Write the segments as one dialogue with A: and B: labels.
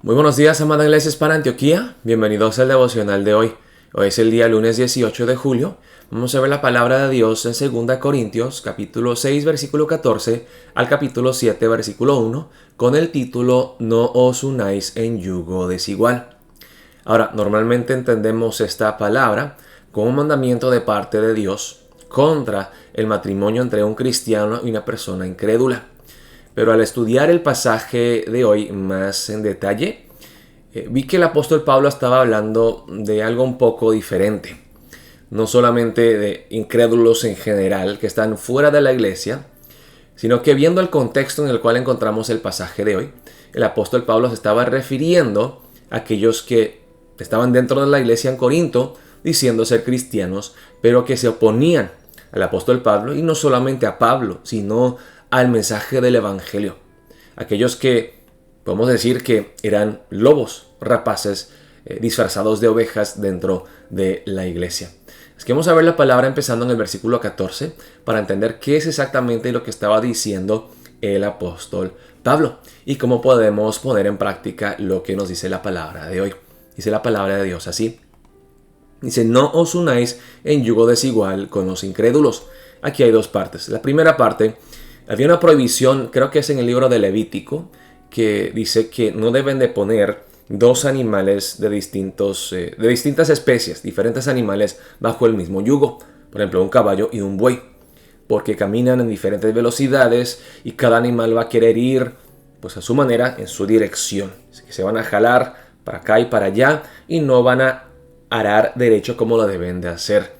A: Muy buenos días, amada Iglesia Hispana Antioquía. Bienvenidos al devocional de hoy. Hoy es el día lunes 18 de julio. Vamos a ver la palabra de Dios en 2 Corintios, capítulo 6, versículo 14, al capítulo 7, versículo 1, con el título No os unáis en yugo desigual. Ahora, normalmente entendemos esta palabra como un mandamiento de parte de Dios contra el matrimonio entre un cristiano y una persona incrédula. Pero al estudiar el pasaje de hoy más en detalle, vi que el apóstol Pablo estaba hablando de algo un poco diferente. No solamente de incrédulos en general que están fuera de la iglesia, sino que viendo el contexto en el cual encontramos el pasaje de hoy, el apóstol Pablo se estaba refiriendo a aquellos que estaban dentro de la iglesia en Corinto, diciendo ser cristianos, pero que se oponían al apóstol Pablo, y no solamente a Pablo, sino al mensaje del evangelio. Aquellos que podemos decir que eran lobos rapaces disfrazados de ovejas dentro de la iglesia. Es que vamos a ver la palabra empezando en el versículo 14 para entender qué es exactamente lo que estaba diciendo el apóstol Pablo y cómo podemos poner en práctica lo que nos dice la palabra de hoy. Dice la palabra de Dios así. Dice, no os unáis en yugo desigual con los incrédulos. Aquí hay dos partes. La primera parte, había una prohibición, creo que es en el libro de Levítico, que dice que no deben de poner dos animales de distintas especies, diferentes animales bajo el mismo yugo. Por ejemplo, un caballo y un buey, porque caminan en diferentes velocidades y cada animal va a querer ir pues a su manera, en su dirección. Así que se van a jalar para acá y para allá y no van a arar derecho como lo deben de hacer.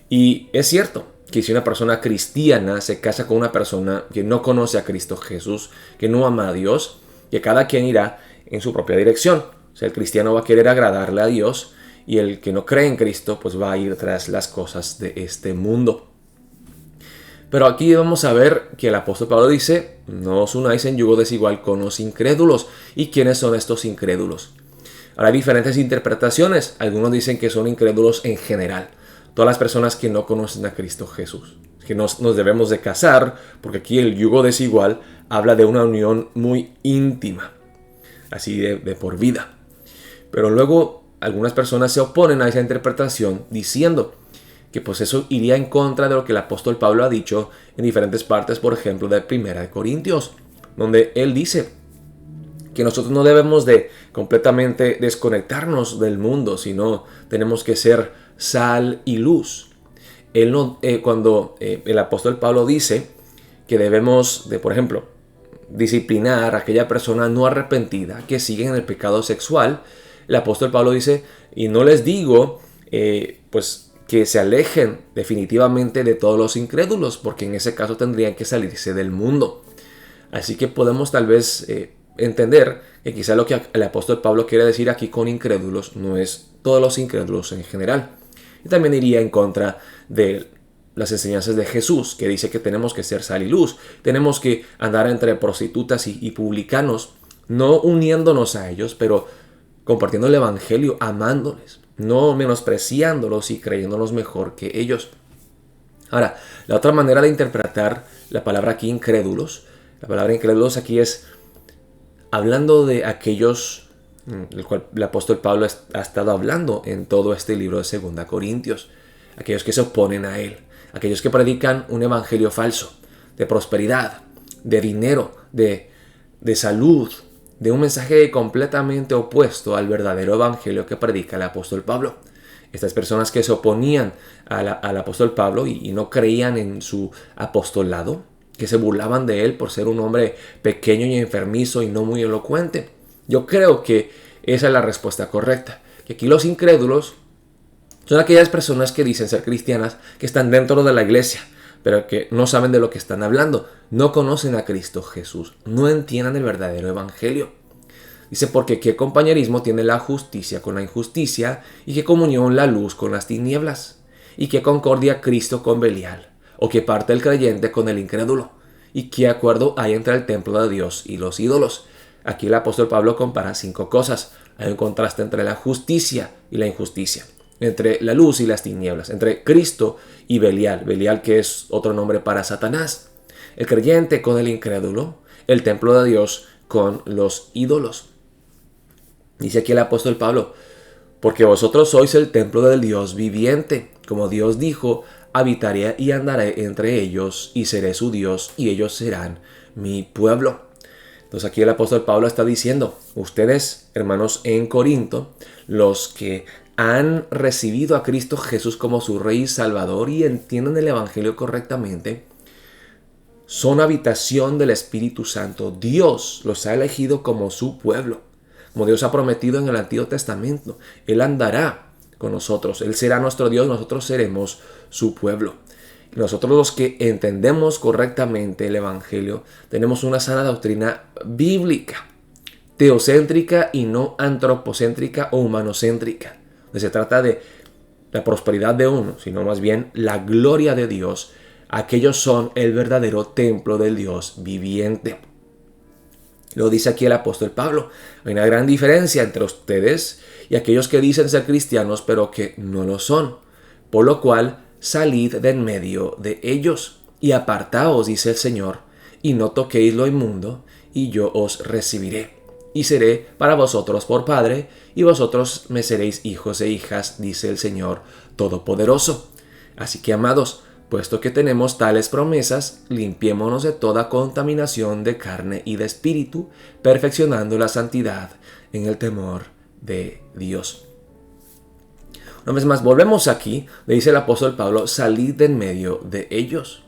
A: Y es cierto que si una persona cristiana se casa con una persona que no conoce a Cristo Jesús, que no ama a Dios, que cada quien irá en su propia dirección. O sea, el cristiano va a querer agradarle a Dios y el que no cree en Cristo pues va a ir tras las cosas de este mundo. Pero aquí vamos a ver que el apóstol Pablo dice, no os unáis en yugo desigual con los incrédulos. ¿Y quiénes son estos incrédulos? Ahora hay diferentes interpretaciones. Algunos dicen que son incrédulos en general. Todas las personas que no conocen a Cristo Jesús. Que nos debemos de casar, porque aquí el yugo desigual habla de una unión muy íntima. Así de por vida. Pero luego algunas personas se oponen a esa interpretación diciendo que pues eso iría en contra de lo que el apóstol Pablo ha dicho en diferentes partes, por ejemplo de 1 Corintios, donde él dice que nosotros no debemos de completamente desconectarnos del mundo, sino tenemos que ser sal y luz. Cuando el apóstol Pablo dice que debemos de, por ejemplo, disciplinar a aquella persona no arrepentida que sigue en el pecado sexual, el apóstol Pablo dice, y no les digo pues que se alejen definitivamente de todos los incrédulos, porque en ese caso tendrían que salirse del mundo. Así que podemos tal vez entender que quizá lo que el apóstol Pablo quiere decir aquí con incrédulos no es todos los incrédulos en general. Y también iría en contra de las enseñanzas de Jesús, que dice que tenemos que ser sal y luz, tenemos que andar entre prostitutas y publicanos, no uniéndonos a ellos, pero compartiendo el evangelio, amándoles, no menospreciándolos y creyéndolos mejor que ellos. Ahora, la otra manera de interpretar la palabra aquí incrédulos, la palabra incrédulos aquí es hablando de aquellos del cual el apóstol Pablo ha estado hablando en todo este libro de 2 Corintios, aquellos que se oponen a él, aquellos que predican un evangelio falso, de prosperidad, de dinero, de salud, de un mensaje completamente opuesto al verdadero evangelio que predica el apóstol Pablo. Estas personas que se oponían al apóstol Pablo y no creían en su apostolado, que se burlaban de él por ser un hombre pequeño y enfermizo y no muy elocuente. Yo creo que esa es la respuesta correcta. Que aquí los incrédulos son aquellas personas que dicen ser cristianas, que están dentro de la iglesia, pero que no saben de lo que están hablando, no conocen a Cristo Jesús, no entienden el verdadero evangelio. Dice, porque qué compañerismo tiene la justicia con la injusticia, y qué comunión la luz con las tinieblas, y qué concordia Cristo con Belial, o qué parte el creyente con el incrédulo, y qué acuerdo hay entre el templo de Dios y los ídolos. Aquí el apóstol Pablo compara 5 cosas. Hay un contraste entre la justicia y la injusticia, entre la luz y las tinieblas, entre Cristo y Belial. Belial, que es otro nombre para Satanás. El creyente con el incrédulo, el templo de Dios con los ídolos. Dice aquí el apóstol Pablo, porque vosotros sois el templo del Dios viviente. Como Dios dijo, habitaré y andaré entre ellos y seré su Dios y ellos serán mi pueblo. Entonces aquí el apóstol Pablo está diciendo, ustedes, hermanos en Corinto, los que han recibido a Cristo Jesús como su Rey y Salvador y entienden el Evangelio correctamente, son habitación del Espíritu Santo. Dios los ha elegido como su pueblo, como Dios ha prometido en el Antiguo Testamento. Él andará con nosotros, Él será nuestro Dios, nosotros seremos su pueblo. Nosotros los que entendemos correctamente el Evangelio tenemos una sana doctrina bíblica, teocéntrica y no antropocéntrica o humanocéntrica. No se trata de la prosperidad de uno, sino más bien la gloria de Dios. Aquellos son el verdadero templo del Dios viviente. Lo dice aquí el apóstol Pablo. Hay una gran diferencia entre ustedes y aquellos que dicen ser cristianos pero que no lo son. Por lo cual, salid de en medio de ellos y apartaos, dice el Señor, y no toquéis lo inmundo, y yo os recibiré. Y seré para vosotros por Padre, y vosotros me seréis hijos e hijas, dice el Señor Todopoderoso. Así que, amados, puesto que tenemos tales promesas, limpiémonos de toda contaminación de carne y de espíritu, perfeccionando la santidad en el temor de Dios. Una vez más, volvemos aquí, le dice el apóstol Pablo, salid de en medio de ellos.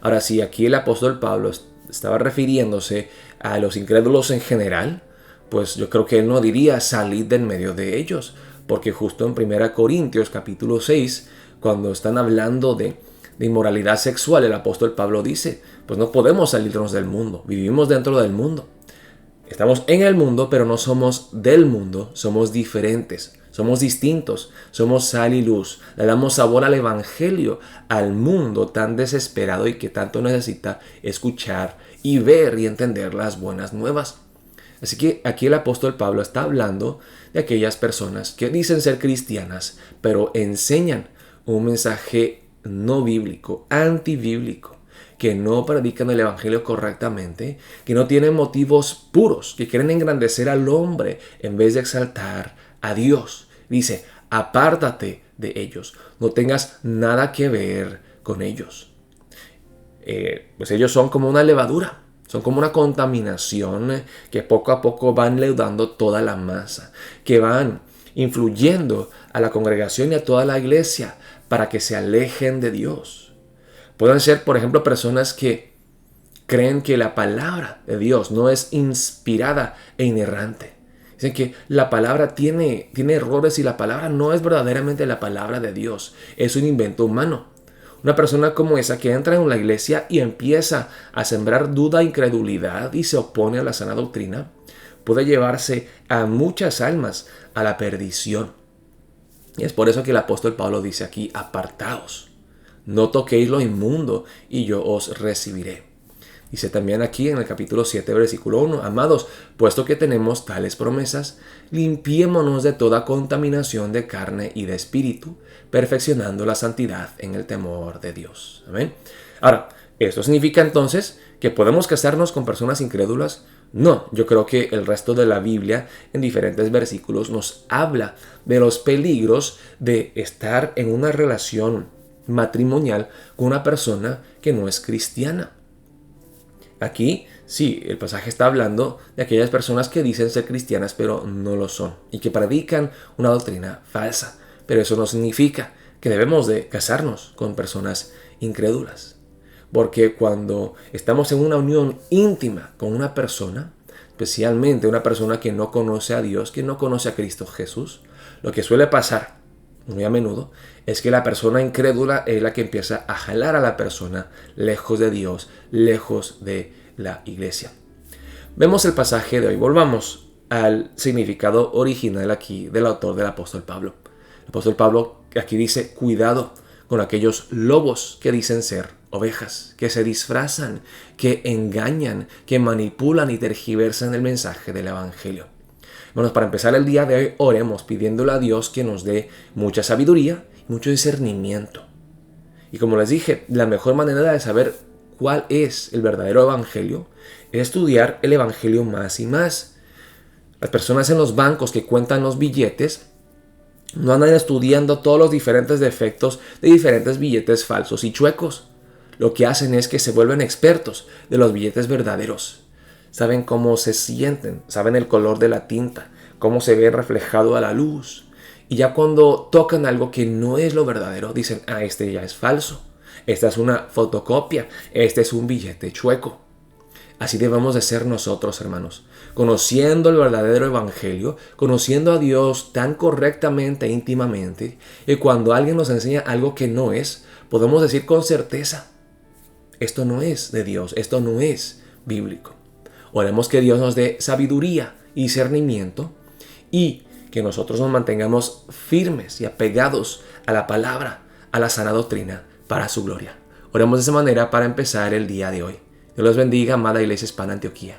A: Ahora, si aquí el apóstol Pablo estaba refiriéndose a los incrédulos en general, pues yo creo que él no diría salid de en medio de ellos, porque justo en 1 Corintios capítulo 6, cuando están hablando de inmoralidad sexual, el apóstol Pablo dice, pues no podemos salirnos del mundo, vivimos dentro del mundo. Estamos en el mundo, pero no somos del mundo, somos diferentes. Somos distintos, somos sal y luz, le damos sabor al Evangelio, al mundo tan desesperado y que tanto necesita escuchar y ver y entender las buenas nuevas. Así que aquí el apóstol Pablo está hablando de aquellas personas que dicen ser cristianas, pero enseñan un mensaje no bíblico, antibíblico, que no predican el Evangelio correctamente, que no tienen motivos puros, que quieren engrandecer al hombre en vez de exaltar a Dios. Dice, apártate de ellos, no tengas nada que ver con ellos. Pues ellos son como una levadura, son como una contaminación que poco a poco van leudando toda la masa, que van influyendo a la congregación y a toda la iglesia para que se alejen de Dios. Pueden ser, por ejemplo, personas que creen que la palabra de Dios no es inspirada e inerrante. Dicen que la palabra tiene errores y la palabra no es verdaderamente la palabra de Dios. Es un invento humano. Una persona como esa que entra en la iglesia y empieza a sembrar duda e incredulidad y se opone a la sana doctrina, puede llevarse a muchas almas a la perdición. Y es por eso que el apóstol Pablo dice aquí, apartaos, no toquéis lo inmundo y yo os recibiré. Dice también aquí en el capítulo 7, versículo 1, amados, puesto que tenemos tales promesas, limpiémonos de toda contaminación de carne y de espíritu, perfeccionando la santidad en el temor de Dios. Amén. Ahora, ¿esto significa entonces que podemos casarnos con personas incrédulas? No, yo creo que el resto de la Biblia en diferentes versículos nos habla de los peligros de estar en una relación matrimonial con una persona que no es cristiana. Aquí, sí, el pasaje está hablando de aquellas personas que dicen ser cristianas pero no lo son y que predican una doctrina falsa. Pero eso no significa que debemos de casarnos con personas incrédulas. Porque cuando estamos en una unión íntima con una persona, especialmente una persona que no conoce a Dios, que no conoce a Cristo Jesús, lo que suele pasar muy a menudo es que la persona incrédula es la que empieza a jalar a la persona lejos de Dios, lejos de la iglesia. Vemos el pasaje de hoy. Volvamos al significado original aquí del autor del apóstol Pablo. El apóstol Pablo aquí dice, cuidado con aquellos lobos que dicen ser ovejas, que se disfrazan, que engañan, que manipulan y tergiversan el mensaje del evangelio. Bueno, para empezar el día de hoy, oremos pidiéndole a Dios que nos dé mucha sabiduría y mucho discernimiento. Y como les dije, la mejor manera de saber cuál es el verdadero evangelio es estudiar el evangelio más y más. Las personas en los bancos que cuentan los billetes no andan estudiando todos los diferentes defectos de diferentes billetes falsos y chuecos. Lo que hacen es que se vuelven expertos de los billetes verdaderos. Saben cómo se sienten, saben el color de la tinta, cómo se ve reflejado a la luz. Y ya cuando tocan algo que no es lo verdadero, dicen, este ya es falso. Esta es una fotocopia, este es un billete chueco. Así debemos de ser nosotros, hermanos, conociendo el verdadero evangelio, conociendo a Dios tan correctamente e íntimamente, y cuando alguien nos enseña algo que no es, podemos decir con certeza, esto no es de Dios, esto no es bíblico. Oremos que Dios nos dé sabiduría y discernimiento y que nosotros nos mantengamos firmes y apegados a la palabra, a la sana doctrina, para su gloria. Oremos de esa manera para empezar el día de hoy. Dios los bendiga, amada Iglesia Hispana Antioquía.